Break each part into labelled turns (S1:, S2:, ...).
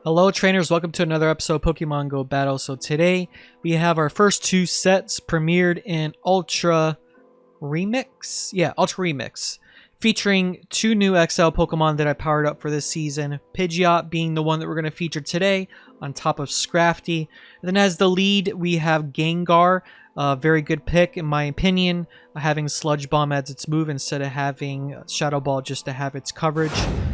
S1: Hello trainers, welcome to another episode of Pokemon Go Battle. So today we have our first two sets premiered in Ultra Remix. Yeah, Ultra Remix. Featuring two new XL Pokemon that I powered up for this season. Pidgeot being the one that we're going to feature today on top of Scrafty. And then as the lead we have Gengar. Very good pick in my opinion. Having Sludge Bomb as its move instead of having Shadow Ball just to have its coverage.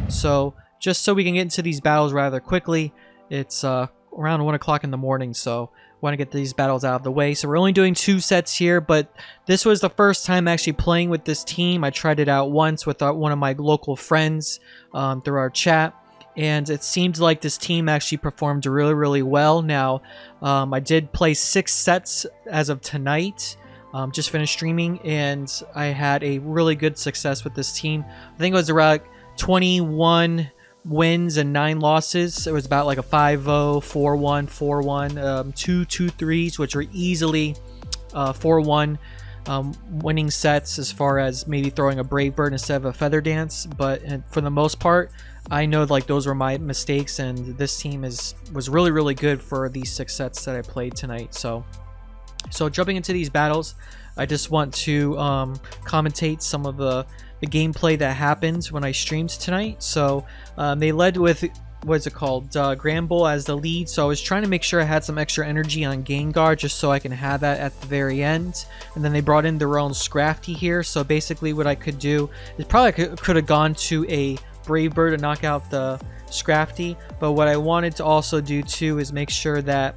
S1: So just so we can get into these battles rather quickly. It's around 1 o'clock in the morning, so I want to get these battles out of the way. So we're only doing two sets here, but this was the first time actually playing with this team. I tried it out once with one of my local friends through our chat, and it seemed like this team actually performed really well. Now, I did play 6 sets as of tonight. Just finished streaming, and I had a really good success with this team. I think it was around 21 wins and 9 losses. It was about like a 5-0, 4-1, 4-1, 2 2-3s, which were easily 4-1 winning sets as far as maybe throwing a Brave Bird instead of a Feather Dance. But for the most part, I know like those were my mistakes, and this team was really good for these 6 sets that I played tonight. So jumping into these battles, I just want to commentate some of the gameplay that happened when I streamed tonight. So they led with, what's it called, Granbull as the lead. So I was trying to make sure I had some extra energy on Gengar just so I can have that at the very end. And then they brought in their own Scrafty here. So basically what I could do is probably could have gone to a Brave Bird to knock out the Scrafty. But what I wanted to also do too is make sure that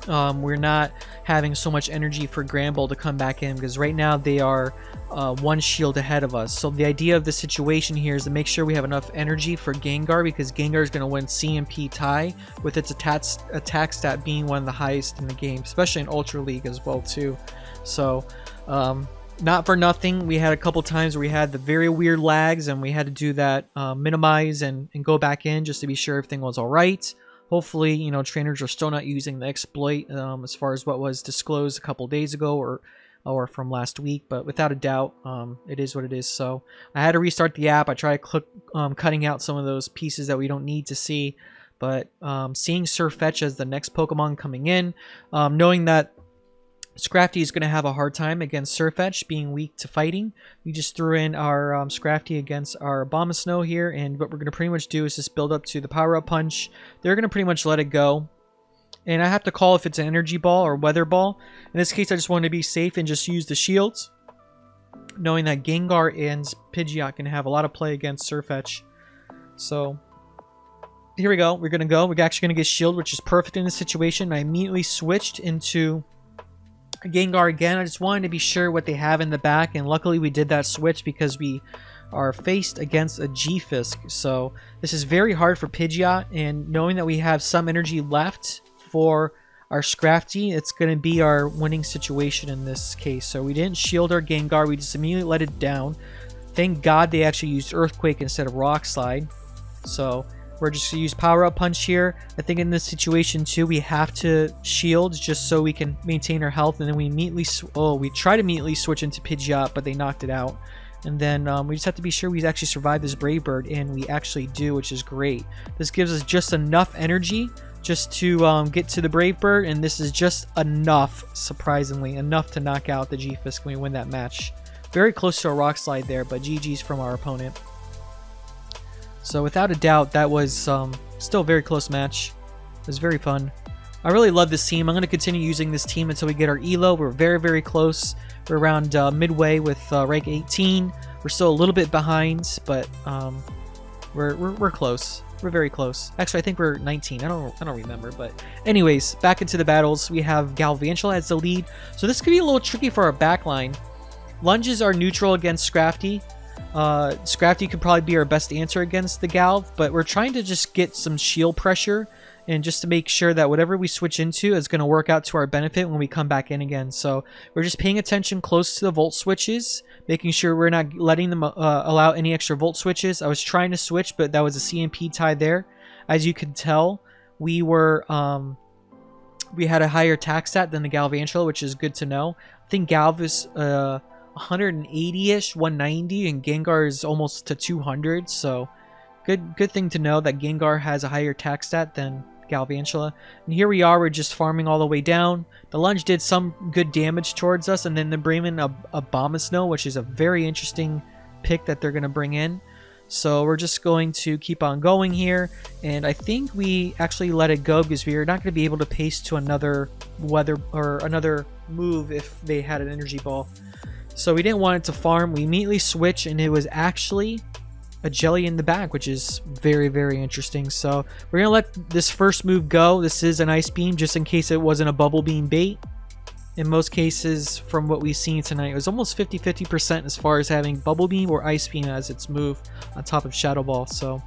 S1: we're not having so much energy for Granbull to come back in, because right now they are 1 shield ahead of us. So the idea of the situation here is to make sure we have enough energy for Gengar, because Gengar is going to win CMP tie with its attack stat being one of the highest in the game, especially in Ultra League as well too. So not for nothing, we had a couple times where we had the very weird lags, and we had to do that minimize and go back in just to be sure everything was all right. Hopefully, you know, trainers are still not using the exploit as far as what was disclosed a couple days ago or from last week, but without a doubt, it is what it is. So I had to restart the app. I tried cutting out some of those pieces that we don't need to see, but seeing Surfetch as the next Pokemon coming in, knowing that Scrafty is going to have a hard time against Surfetch, being weak to fighting. We just threw in our Scrafty against our Abomasnow here, and what we're going to pretty much do is just build up to the Power-Up Punch. They're going to pretty much let it go. And I have to call if it's an Energy Ball or Weather Ball. In this case, I just want to be safe and just use the shields, knowing that Gengar and Pidgeot can have a lot of play against Surfetch. So here we go. We're going to go. We're actually going to get shield, which is perfect in this situation. I immediately switched into Gengar again. I just wanted to be sure what they have in the back, and luckily we did that switch because we are faced against a G-Fisk. So this is very hard for Pidgeot, and knowing that we have some energy left for our Scrafty, it's going to be our winning situation in this case. So we didn't shield our Gengar, we just immediately let it down. Thank God they actually used Earthquake instead of Rock Slide. So we're just going to use Power-Up Punch here. I think in this situation too, we have to shield just so we can maintain our health. And then we immediately, we try to immediately switch into Pidgeot, but they knocked it out. And then we just have to be sure we actually survive this Brave Bird, and we actually do, which is great. This gives us just enough energy just to get to the Brave Bird, and this is just enough, surprisingly, enough to knock out the G-Fisk when we win that match. Very close to a Rock Slide there, but GG's from our opponent. So without a doubt, that was still a very close match. It was very fun. I really love this team. I'm going to continue using this team until we get our ELO. We're very close. We're around midway with rank 18. We're still a little bit behind, but we're close. We're very close. Actually, I think we're 19. I don't remember, but anyways, back into the battles. We have Galvantula as the lead. So this could be a little tricky for our backline. Lunges are neutral against Scrafty. Scrafty could probably be our best answer against the Galv, but we're trying to just get some shield pressure and just to make sure that whatever we switch into is going to work out to our benefit when we come back in again. So we're just paying attention close to the volt switches, making sure we're not letting them allow any extra volt switches. I was trying to switch, but that was a CMP tie there. As you can tell, we were we had a higher attack stat than the Galvantula, which is good to know. I think Galv is 180-ish, 190, and Gengar is almost to 200, so Good thing to know that Gengar has a higher attack stat than Galvantula. And here we are, we're just farming all the way down. The lunge did some good damage towards us, and then they bring in a Abomasnow, which is a very interesting pick that they're going to bring in. So we're just going to keep on going here, and I think we actually let it go because we are not going to be able to paste to another weather or another move if they had an energy ball. So we didn't want it to farm. We immediately switch, and it was actually a jelly in the back, which is very, very interesting. So we're gonna let this first move go. This is an ice beam, just in case it wasn't a bubble beam bait. In most cases, from what we've seen tonight, it was almost 50-50% as far as having bubble beam or ice beam as its move on top of Shadow Ball. So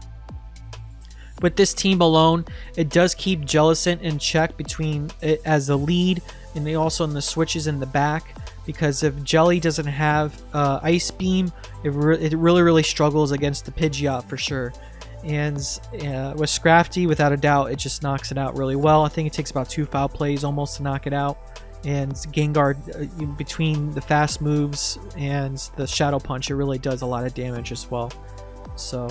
S1: with this team alone, it does keep Jellicent in check between it as the lead, and they also in the switches in the back. Because if Jelly doesn't have Ice Beam, it really struggles against the Pidgeot for sure. And with Scrafty, without a doubt, it just knocks it out really well. I think it takes about 2 foul plays almost to knock it out. And Gengar, between the fast moves and the Shadow Punch, it really does a lot of damage as well. So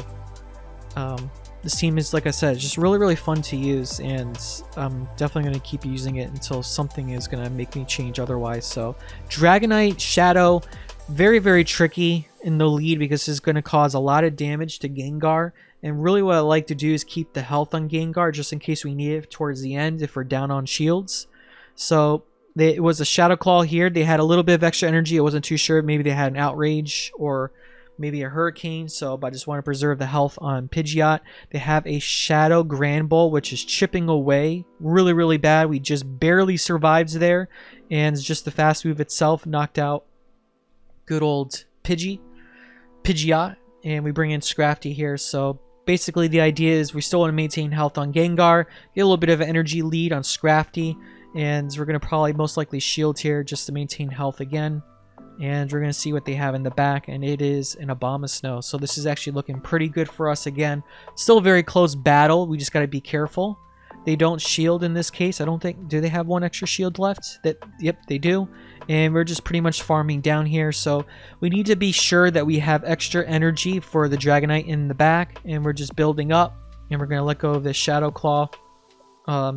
S1: this team is, like I said, just really fun to use, and I'm definitely going to keep using it until something is going to make me change otherwise. So Dragonite, Shadow, very tricky in the lead because it's going to cause a lot of damage to Gengar, and really what I like to do is keep the health on Gengar just in case we need it towards the end if we're down on shields. So it was a Shadow Claw here. They had a little bit of extra energy. I wasn't too sure. Maybe they had an Outrage or maybe a Hurricane, so but I just want to preserve the health on Pidgeot. They have a Shadow Grand Ball, which is chipping away really bad. We just barely survived there, and just the fast move itself knocked out good old Pidgeot, and we bring in Scrafty here. So basically the idea is we still want to maintain health on Gengar, get a little bit of an energy lead on Scrafty, and we're going to probably most likely shield here just to maintain health again. And we're going to see what they have in the back, and it is an Abomasnow. So this is actually looking pretty good for us again. Still a very close battle. We just got to be careful. They don't shield in this case. I don't think... Do they have one extra shield left? Yep, they do. And we're just pretty much farming down here. So we need to be sure that we have extra energy for the Dragonite in the back. And we're just building up. And we're going to let go of this Shadow Claw.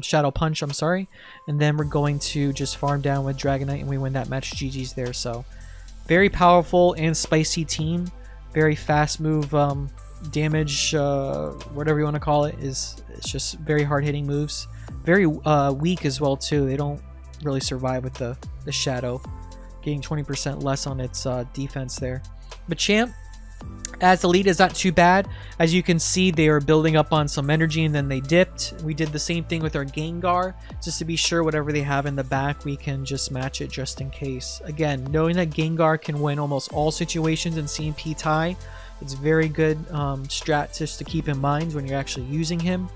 S1: Shadow Punch, I'm sorry. And then we're going to just farm down with Dragonite, and we win that match. GG's there. So very powerful and spicy team. Very fast move damage, whatever you want to call it. It's just very hard-hitting moves. Very weak as well, too. They don't really survive with the Shadow. Getting 20% less on its defense there. Machamp, as the lead, is not too bad. As you can see, they are building up on some energy, and then they dipped. We did the same thing with our Gengar, just to be sure whatever they have in the back, we can just match it just in case. Again, knowing that Gengar can win almost all situations in CMP tie, it's very good strat just to keep in mind when you're actually using him.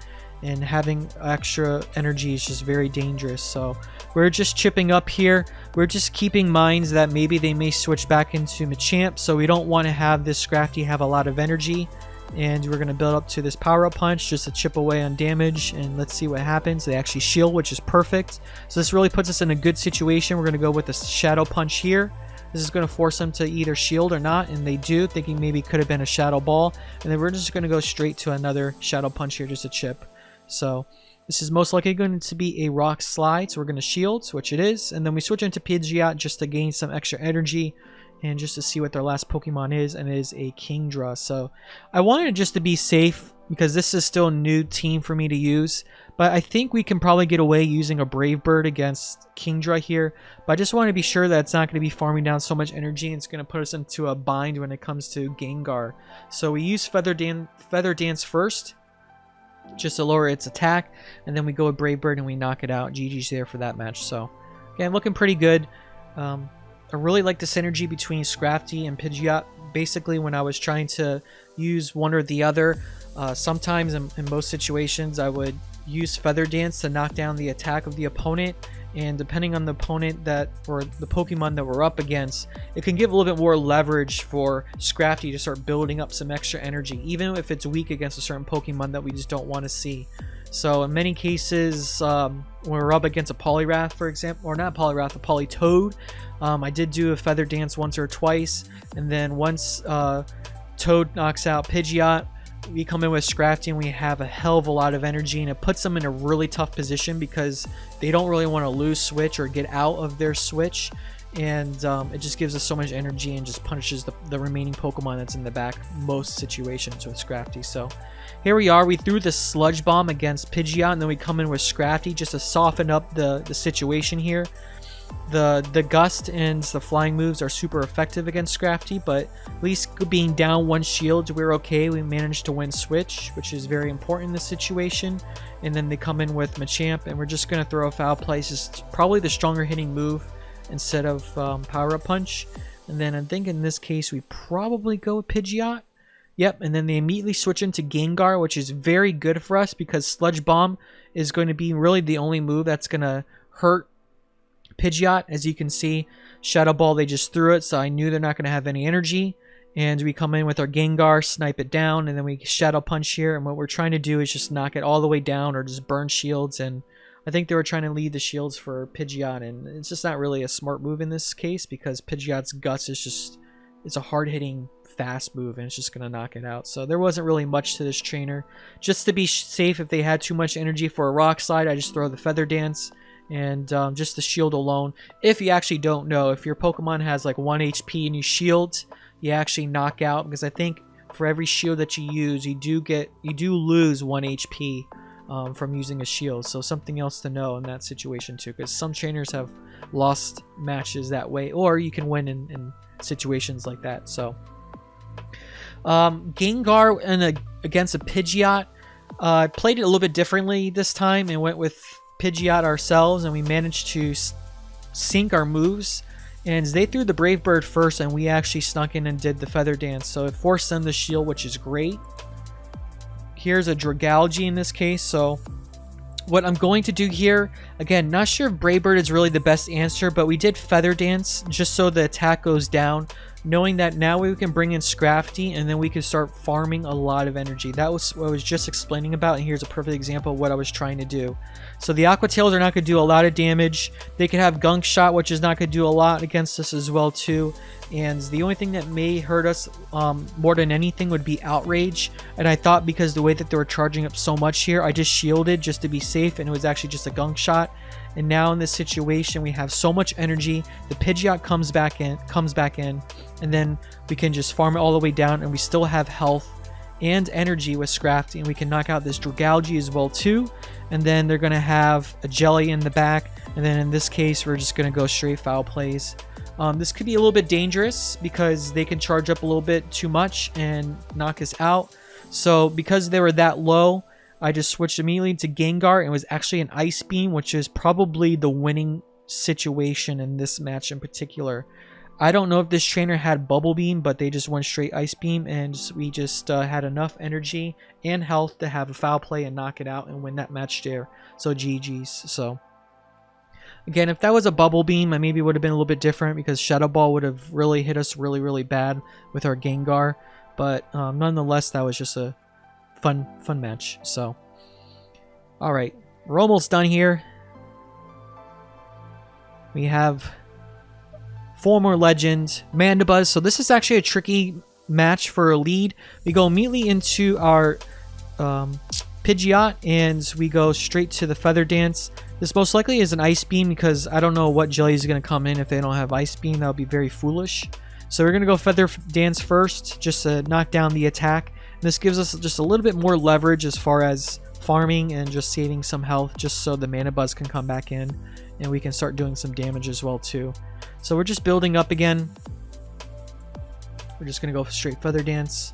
S1: And having extra energy is just very dangerous. So we're just chipping up here. We're just keeping minds that maybe they may switch back into Machamp. So we don't want to have this Scrafty have a lot of energy. And we're going to build up to this Power-Up Punch just to chip away on damage. And let's see what happens. They actually shield, which is perfect. So this really puts us in a good situation. We're going to go with the Shadow Punch here. This is going to force them to either shield or not, and they do, thinking maybe it could have been a Shadow Ball. And then we're just going to go straight to another Shadow Punch here, just a chip. So this is most likely going to be a Rock Slide, so we're going to shield, which it is. And then we switch into Pidgeot just to gain some extra energy and just to see what their last Pokemon is, and it is a Kingdra. So I wanted it just to be safe because this is still a new team for me to use. But I think we can probably get away using a Brave Bird against Kingdra here. But I just want to be sure that it's not going to be farming down so much energy, and it's going to put us into a bind when it comes to Gengar. So we use Feather Dance first, just to lower its attack, and then we go with Brave Bird and we knock it out. GG's there for that match. So again, looking pretty good. I really like the synergy between Scrafty and Pidgeot. Basically, when I was trying to use one or the other, sometimes in most situations I would use Feather Dance to knock down the attack of the opponent, and depending on the opponent that, or the Pokemon that we're up against, it can give a little bit more leverage for Scrafty to start building up some extra energy, even if it's weak against a certain Pokemon that we just don't want to see. So in many cases, when we're up against a Poliwrath, for example, or not Poliwrath, a Politoad, I did do a Feather Dance once or twice, and then once Toad knocks out Pidgeot, we come in with Scrafty and we have a hell of a lot of energy, and it puts them in a really tough position because they don't really want to lose switch or get out of their switch, and it just gives us so much energy and just punishes the remaining Pokemon that's in the back most situations with Scrafty. So here we are. We threw the Sludge Bomb against Pidgeot, and then we come in with Scrafty just to soften up the situation here. The Gust and the flying moves are super effective against Scrafty, but at least being down 1 shield, we're okay. We managed to win switch, which is very important in this situation. And then they come in with Machamp, and we're just going to throw a Foul Play. It's probably the stronger hitting move instead of Power Up Punch. And then I think in this case we probably go with Pidgeot. Yep, and then they immediately switch into Gengar, which is very good for us because Sludge Bomb is going to be really the only move that's going to hurt Pidgeot. As you can see, Shadow Ball, they just threw it, so I knew they're not going to have any energy. And we come in with our Gengar, snipe it down, and then we Shadow Punch here. And what we're trying to do is just knock it all the way down or just burn shields. And I think they were trying to lead the shields for Pidgeot, and it's just not really a smart move in this case because Pidgeot's Guts is just, it's a hard-hitting, fast move, and it's just going to knock it out. So there wasn't really much to this trainer. Just to be safe, if they had too much energy for a Rock Slide, I just throw the Feather Dance. And just the shield alone, if you actually don't know, if your Pokemon has like 1 HP and you shield, you actually knock out, because I think for every shield that you use, you do lose 1 HP from using a shield. So something else to know in that situation too, because some trainers have lost matches that way, or you can win in situations like that. So Gengar against a Pidgeot, played it a little bit differently this time and went with Pidgeot ourselves, and we managed to sync our moves. And they threw the Brave Bird first, and we actually snuck in and did the Feather Dance, so it forced them to shield, which is great. Here's a Dragalge in this case. So what I'm going to do here, again, not sure if Brave Bird is really the best answer, but we did Feather Dance just so the attack goes down, knowing that now we can bring in Scrafty and then we can start farming a lot of energy. That was what I was just explaining about, and here's a perfect example of what I was trying to do. So the Aqua Tails are not going to do a lot of damage. They could have Gunk Shot, which is not going to do a lot against us as well too. And the only thing that may hurt us more than anything would be Outrage. And I thought because the way that they were charging up so much here, I just shielded just to be safe, and it was actually just a Gunk Shot. And now in this situation, we have so much energy. The Pidgeot comes back in, and then we can just farm it all the way down, and we still have health and energy with Scrafty, and we can knock out this Dragalge as well too. And then they're going to have a Jelly in the back, and then in this case, we're just going to go straight Foul Plays. This could be a little bit dangerous because they can charge up a little bit too much and knock us out. So because they were that low, I just switched immediately to Gengar, and it was actually an Ice Beam, which is probably the winning situation in this match in particular. I don't know if this trainer had Bubble Beam, but they just went straight Ice Beam, and we just had enough energy and health to have a Foul Play and knock it out and win that match there. So GG's. So again, if that was a Bubble Beam, I maybe would have been a little bit different because Shadow Ball would have really hit us really bad with our Gengar. But nonetheless, that was just a fun match. So alright, we're almost done here. We have former legend Mandibuzz. So this is actually a tricky match for a lead. We go immediately into our Pidgeot, and we go straight to the Feather Dance. This most likely is an Ice Beam because I don't know what Jelly is going to come in if they don't have Ice Beam. That would be very foolish. So we're going to go Feather Dance first just to knock down the attack. And this gives us just a little bit more leverage as far as farming and just saving some health just so the Mandibuzz can come back in and we can start doing some damage as well too. So we're just building up again. We're just going to go straight Feather Dance,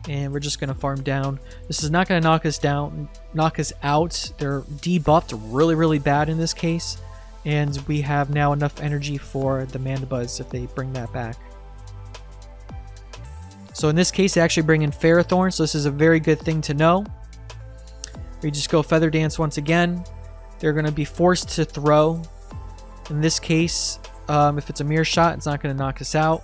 S1: and we're just going to farm down. This is not going to knock us out. They're debuffed really bad in this case, and we have now enough energy for the Mandibuzz if they bring that back. So in this case, they actually bring in Ferrothorn, so this is a very good thing to know. We just go Feather Dance once again. They're going to be forced to throw. In this case, if it's a Mirror Shot, it's not going to knock us out.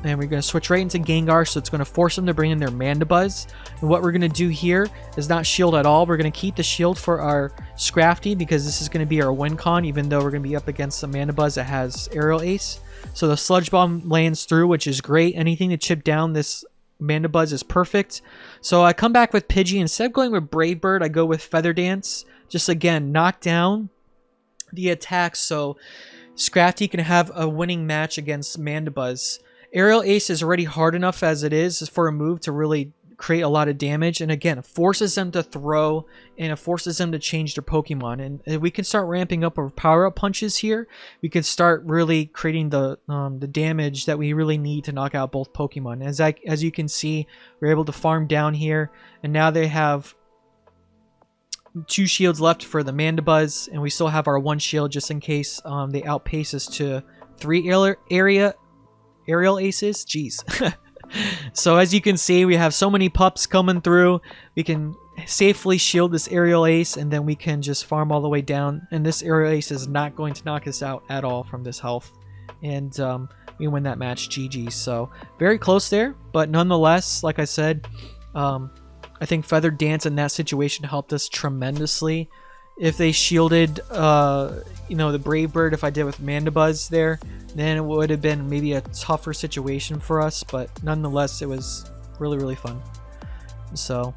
S1: And we're going to switch right into Gengar, so it's going to force them to bring in their Mandibuzz. And what we're going to do here is not shield at all. We're going to keep the shield for our Scrafty because this is going to be our win con, even though we're going to be up against the Mandibuzz that has Aerial Ace. So the Sludge Bomb lands through, which is great. Anything to chip down this Mandibuzz is perfect. So I come back with Pidgey. Instead of going with Brave Bird, I go with Feather Dance. Just again, knock down the attack so Scrafty can have a winning match against Mandibuzz. Aerial Ace is already hard enough as it is for a move to really create a lot of damage, and again, it forces them to throw and it forces them to change their Pokemon. And if we can start ramping up our power-up punches here, we can start really creating the damage that we really need to knock out both Pokemon. As you can see, we're able to farm down here, and now they have 2 shields left for the Mandibuzz, and we still have our 1 shield just in case they outpace us to 3 aerial aces. Jeez. So as you can see, we have so many pups coming through. We can safely shield this aerial ace, and then we can just farm all the way down. And this aerial ace is not going to knock us out at all from this health. And we win that match. GG. So very close there, but nonetheless, like I said, I think Feather Dance in that situation helped us tremendously. If they shielded, the Brave Bird, if I did with Mandibuzz there, then it would have been maybe a tougher situation for us. But nonetheless, it was really, really fun. So,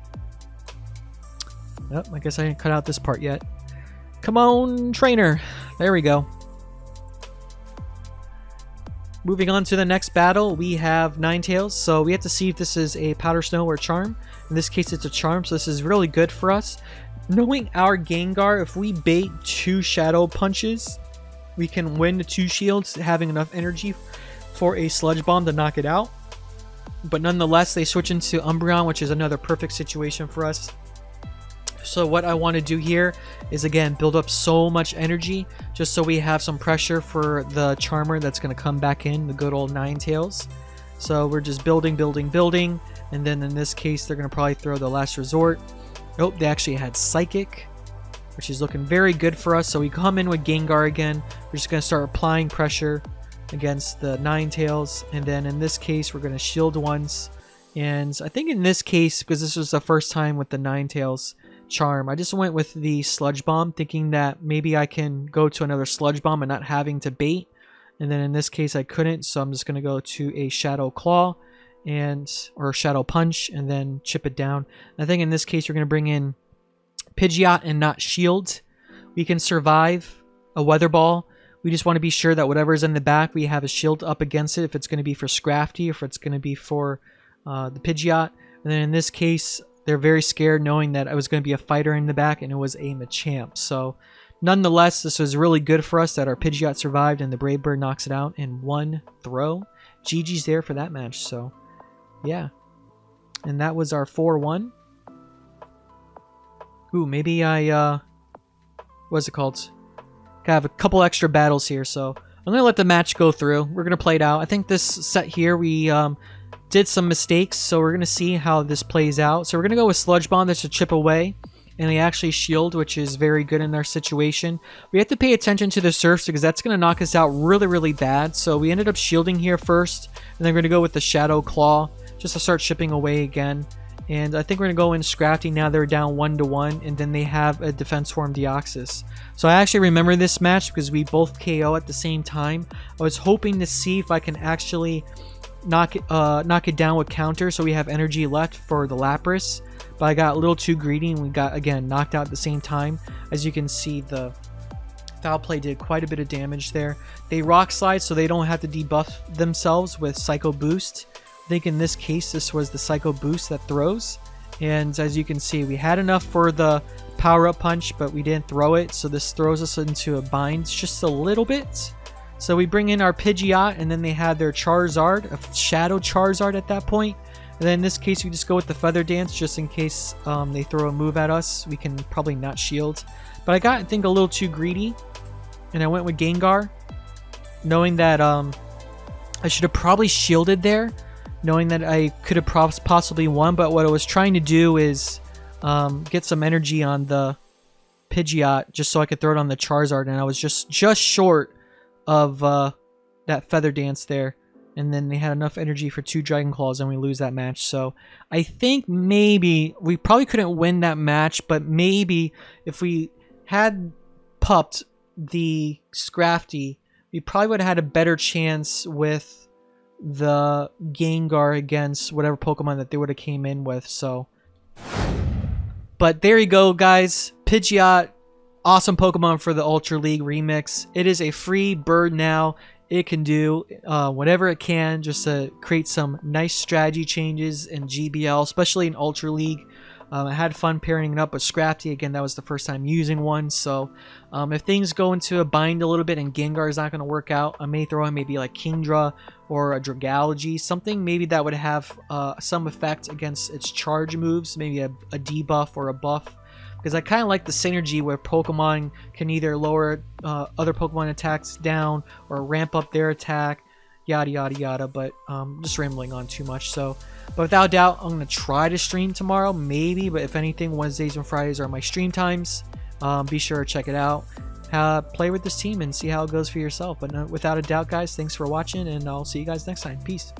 S1: I guess I didn't cut out this part yet. Come on, trainer. There we go. Moving on to the next battle, we have Ninetales. So we have to see if this is a Powder Snow or Charm. In this case, it's a Charm, so this is really good for us. Knowing our Gengar, if we bait 2 Shadow Punches, we can win the 2 shields, having enough energy for a Sludge Bomb to knock it out. But nonetheless, they switch into Umbreon, which is another perfect situation for us. So what I want to do here is, again, build up so much energy just so we have some pressure for the Charmer that's going to come back in, the good old Ninetales. So we're just building, and then in this case, they're going to probably throw the Last Resort. Nope, they actually had Psychic, which is looking very good for us. So we come in with Gengar again. We're just going to start applying pressure against the Ninetales. And then in this case, we're going to shield once. And I think in this case, because this was the first time with the Ninetales Charm, I just went with the Sludge Bomb, thinking that maybe I can go to another Sludge Bomb and not having to bait. And then in this case, I couldn't. So I'm just going to go to a Shadow Claw. Or Shadow Punch, and then chip it down. I think in this case you're going to bring in Pidgeot and not Shield. We can survive a Weather Ball. We just want to be sure that whatever's in the back, we have a shield up against it, if it's going to be for Scrafty, if it's going to be for the Pidgeot. And then in this case, they're very scared knowing that I was going to be a fighter in the back, and it was a Machamp. So nonetheless, this was really good for us that our Pidgeot survived and the Brave Bird knocks it out in 1 throw. GG's there for that match. So yeah, and that was our 4-1. Ooh, maybe I, what's it called? I have a couple extra battles here, so I'm going to let the match go through. We're going to play it out. I think this set here, we did some mistakes, so we're going to see how this plays out. So we're going to go with Sludge Bomb. That's a chip away, and they actually shield, which is very good in our situation. We have to pay attention to the Surfs because that's going to knock us out really, really bad. So we ended up shielding here first, and then we're going to go with the Shadow Claw just to start chipping away again. And I think we're going to go in Scrafty now. They're down 1-1, and then they have a Defense Form Deoxys. So I actually remember this match because we both KO at the same time. I was hoping to see if I can actually knock it down with counter so we have energy left for the Lapras. But I got a little too greedy, and we got, again, knocked out at the same time. As you can see, the Foul Play did quite a bit of damage there. They Rock Slide so they don't have to debuff themselves with Psycho Boost. I think in this case, this was the Psycho Boost that throws. And as you can see, we had enough for the Power-Up Punch, but we didn't throw it. So this throws us into a bind just a little bit. So we bring in our Pidgeot, and then they had their Charizard, a Shadow Charizard at that point. And then in this case, we just go with the Feather Dance just in case they throw a move at us. We can probably not shield. But I got, I think, a little too greedy. And I went with Gengar, knowing that I should have probably shielded there, knowing that I could have possibly won. But what I was trying to do is get some energy on the Pidgeot just so I could throw it on the Charizard. And I was just short of that Feather Dance there. And then they had enough energy for 2 Dragon Claws, and we lose that match. So I think maybe we probably couldn't win that match, but maybe if we had pupped the Scrafty, we probably would have had a better chance with the Gengar against whatever Pokemon that they would have came in with. So, but there you go, guys. Pidgeot, awesome Pokemon for the Ultra League remix. It is a free bird now. It can do whatever it can just to create some nice strategy changes in GBL, especially in Ultra League. I had fun pairing it up with Scrafty. Again, that was the first time using one. So if things go into a bind a little bit and Gengar is not going to work out, I may throw in maybe like Kingdra or a Dragology. Something maybe that would have some effect against its charge moves. Maybe a debuff or a buff. Because I kind of like the synergy where Pokemon can either lower other Pokemon attacks down or ramp up their attack, yada yada yada. But just rambling on too much. So, but without doubt, I'm gonna try to stream tomorrow, maybe. But if anything, Wednesdays and Fridays are my stream times. Be sure to check it out. Play with this team and see how it goes for yourself. But without a doubt, guys, thanks for watching, and I'll see you guys next time. Peace.